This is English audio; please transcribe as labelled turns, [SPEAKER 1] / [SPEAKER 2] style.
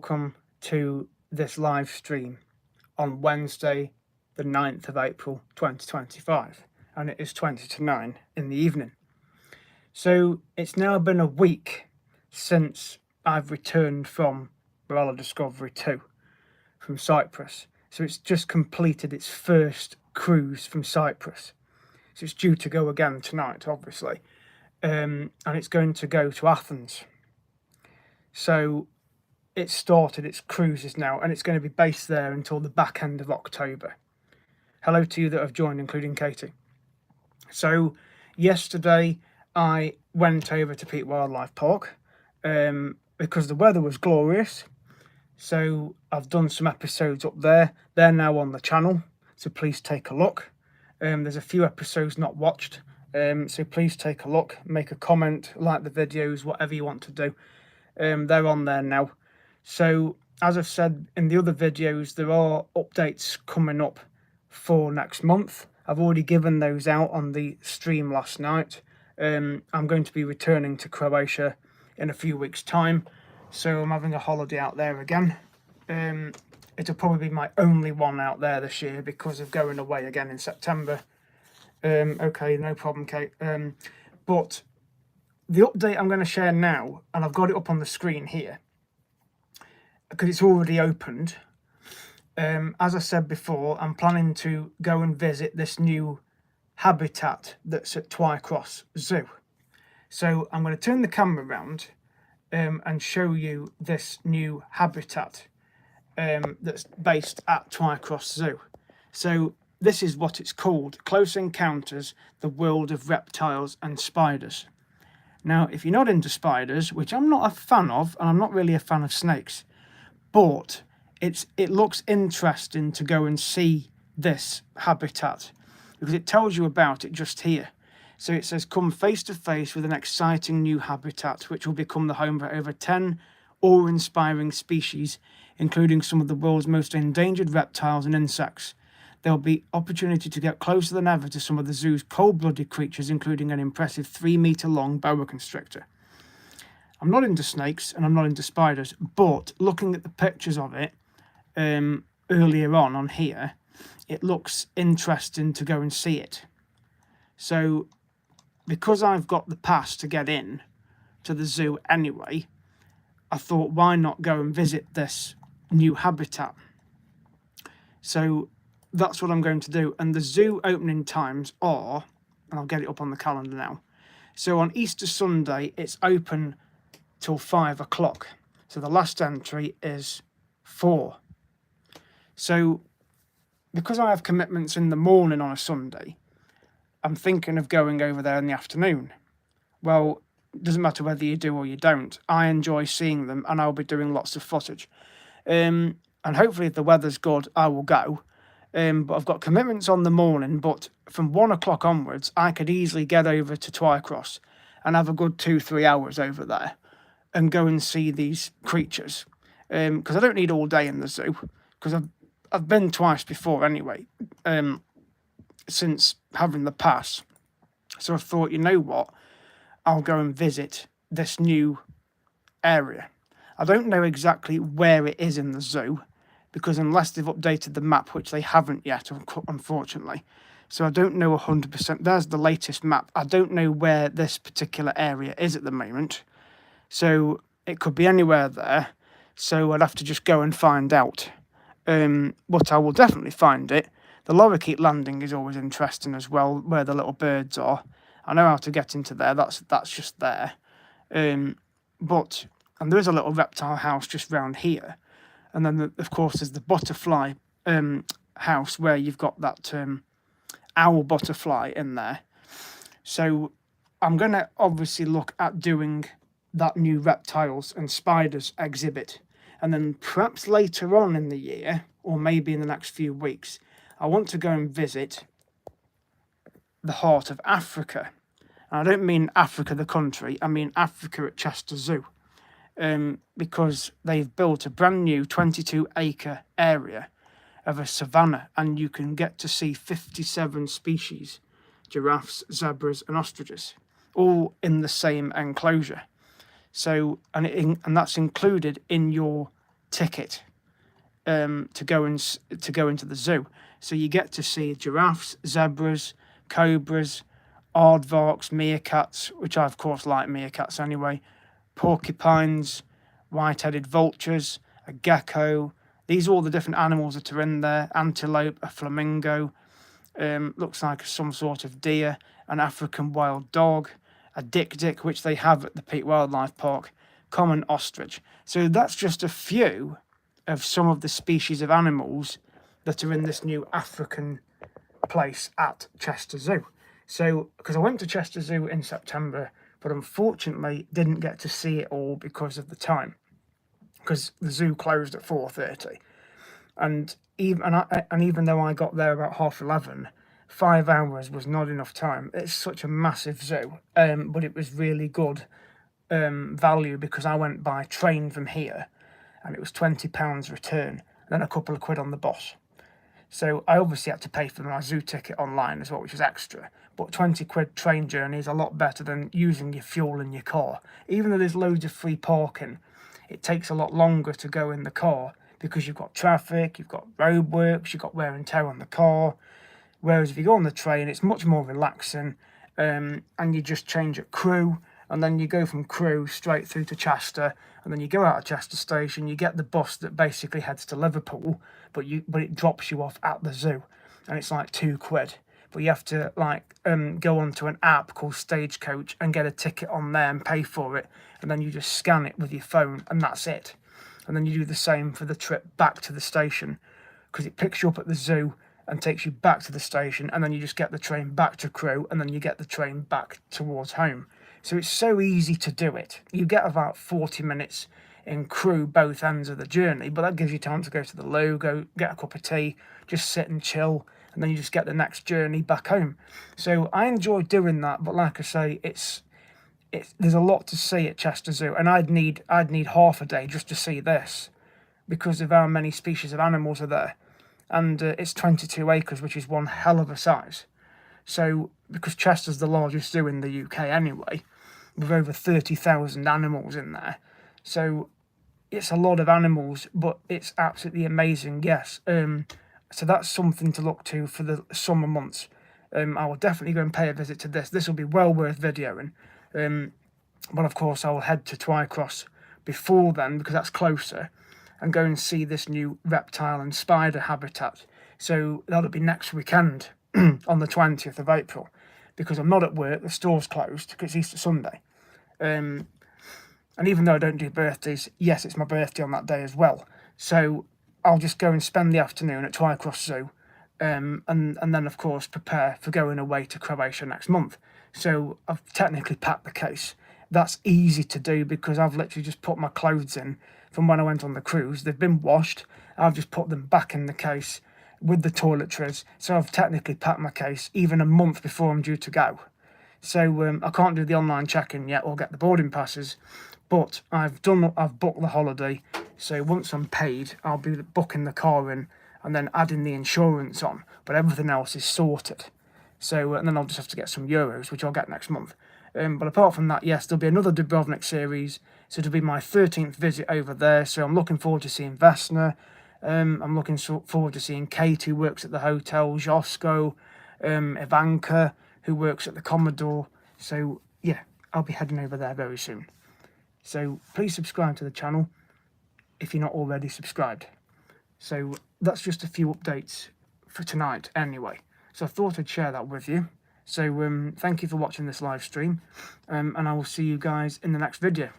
[SPEAKER 1] welcome to this live stream on Wednesday, the 9th of April 2025, and it is 20 to 9 in the evening. So it's now been a week since I've returned from Barella Discovery 2 from Cyprus. So it's just completed its first cruise from Cyprus. So it's due to go again tonight, obviously, and it's going to go to Athens. So it started its cruises now, and it's going to be based there until the back end of October. Hello to you that have joined, including Katie. So yesterday I went over to Peak Wildlife Park because the weather was glorious. So I've done some episodes up there. They're now on the channel, so please take a look. There's a few episodes not watched, so please take a look, make a comment, like the videos, whatever you want to do. They're on there now. So as I've said in the other videos, there are updates coming up for next month. I've already given those out on the stream last night. I'm going to be returning to Croatia in a few weeks' time, so I'm having a holiday out there again. It'll probably be my only one out there this year because of going away again in September. Okay, no problem, Kate. But the update I'm going to share now, and I've got it up on the screen here because it's already opened. As I said before, I'm planning to go and visit this new habitat that's at Twycross Zoo. So I'm going to turn the camera around and show you this new habitat that's based at Twycross Zoo. So this is what it's called: Close Encounters, the World of Reptiles and Spiders. Now, if you're not into spiders, which I'm not a fan of, and I'm not really a fan of snakes, but it looks interesting to go and see this habitat because it tells you about it just here. So it says, come face to face with an exciting new habitat which will become the home for over 10 awe-inspiring species, including some of the world's most endangered reptiles and insects. There'll be opportunity to get closer than ever to some of the zoo's cold-blooded creatures, including an impressive 3-metre-long boa constrictor. I'm not into snakes and I'm not into spiders, but looking at the pictures of it earlier on here, it looks interesting to go and see it. So because I've got the pass to get in to the zoo anyway, I thought, why not go and visit this new habitat? So that's what I'm going to do. And the zoo opening times are, and I'll get it up on the calendar now. So on Easter Sunday, it's open till 5 o'clock. So the last entry is 4. So because I have commitments in the morning on a Sunday, I'm thinking of going over there in the afternoon. Well, it doesn't matter whether you do or you don't. I enjoy seeing them, and I'll be doing lots of footage. And hopefully if the weather's good, I will go. But I've got commitments on the morning, but from 1 o'clock onwards, I could easily get over to Twycross and have a good 2-3 hours over there and go and see these creatures. Because I don't need all day in the zoo, because I've been twice before anyway, since having the pass. So I thought, you know what, I'll go and visit this new area. I don't know exactly where it is in the zoo, because unless they've updated the map, which they haven't yet, unfortunately. So I don't know 100%. There's the latest map. I don't know where this particular area is at the moment. So it could be anywhere there. So I'd have to just go and find out. But I will definitely find it. The Lorikeet landing is always interesting as well, where the little birds are. I know how to get into there. That's just there. And there is a little reptile house just round here. And then, of course, there's the butterfly house where you've got that owl butterfly in there. So I'm going to obviously look at doing that new reptiles and spiders exhibit. And then perhaps later on in the year, or maybe in the next few weeks, I want to go and visit the heart of Africa. And I don't mean Africa the country, I mean Africa at Chester Zoo. Because they've built a brand new 22-acre area of a savanna, and you can get to see 57 species, giraffes, zebras and ostriches, all in the same enclosure. So, and that's included in your ticket to go into the zoo. So you get to see giraffes, zebras, cobras, aardvarks, meerkats, which I of course like meerkats anyway, porcupines, white-headed vultures, a gecko. These are all the different animals that are in there. Antelope, a flamingo, looks like some sort of deer, an African wild dog, a dik-dik, which they have at the Peak Wildlife Park, common ostrich. So that's just a few of some of the species of animals that are in this new African place at Chester Zoo. So, because I went to Chester Zoo in September, but unfortunately didn't get to see it all because of the time, because the zoo closed at 4:30, and even though I got there about 11:30, 5 hours was not enough time. It's such a massive zoo, but it was really good value because I went by train from here, and it was £20 return, and then a couple of quid on the bus. So I obviously had to pay for my zoo ticket online as well, which was extra. But 20 quid train journey is a lot better than using your fuel in your car. Even though there's loads of free parking, it takes a lot longer to go in the car because you've got traffic, you've got roadworks, you've got wear and tear on the car. Whereas if you go on the train, it's much more relaxing, and you just change at Crewe, and then you go from Crewe straight through to Chester, and then you go out of Chester station, you get the bus that basically heads to Liverpool, but it drops you off at the zoo, and it's like £2. But you have to go onto an app called Stagecoach and get a ticket on there and pay for it, and then you just scan it with your phone, and that's it. And then you do the same for the trip back to the station, because it picks you up at the zoo and takes you back to the station, and then you just get the train back to Crewe, and then you get the train back towards home. So it's so easy to do it. You get about 40 minutes in Crewe both ends of the journey, but that gives you time to go to the loo, go get a cup of tea, just sit and chill, and then you just get the next journey back home. So I enjoy doing that, but like I say, there's a lot to see at Chester Zoo, and I'd need half a day just to see this because of how many species of animals are there. And it's 22 acres, which is one hell of a size. So, because Chester's the largest zoo in the UK anyway, with over 30,000 animals in there. So, it's a lot of animals, but it's absolutely amazing, yes. So that's something to look to for the summer months. I will definitely go and pay a visit to this. This will be well worth videoing. But of course, I will head to Twycross before then, because that's closer, and go and see this new reptile and spider habitat. So that'll be next weekend on the 20th of April, because I'm not at work, the store's closed because it's Easter Sunday. And even though I don't do birthdays, yes, it's my birthday on that day as well. So I'll just go and spend the afternoon at Twycross Zoo, and then of course prepare for going away to Croatia next month. So I've technically packed the case. That's easy to do because I've literally just put my clothes in from when I went on the cruise. They've been washed. I've just put them back in the case with the toiletries. So I've technically packed my case even a month before I'm due to go. So I can't do the online check-in yet or get the boarding passes, but I've booked the holiday. So once I'm paid, I'll be booking the car in and then adding the insurance on. But everything else is sorted. So and then I'll just have to get some euros, which I'll get next month. But apart from that, yes, there'll be another Dubrovnik series. So it'll be my 13th visit over there. So I'm looking forward to seeing Vesna. I'm looking forward to seeing Kate, who works at the hotel, Josko, Ivanka, who works at the Commodore. So yeah, I'll be heading over there very soon. So please subscribe to the channel if you're not already subscribed. So that's just a few updates for tonight anyway. So I thought I'd share that with you. So thank you for watching this live stream, and I will see you guys in the next video.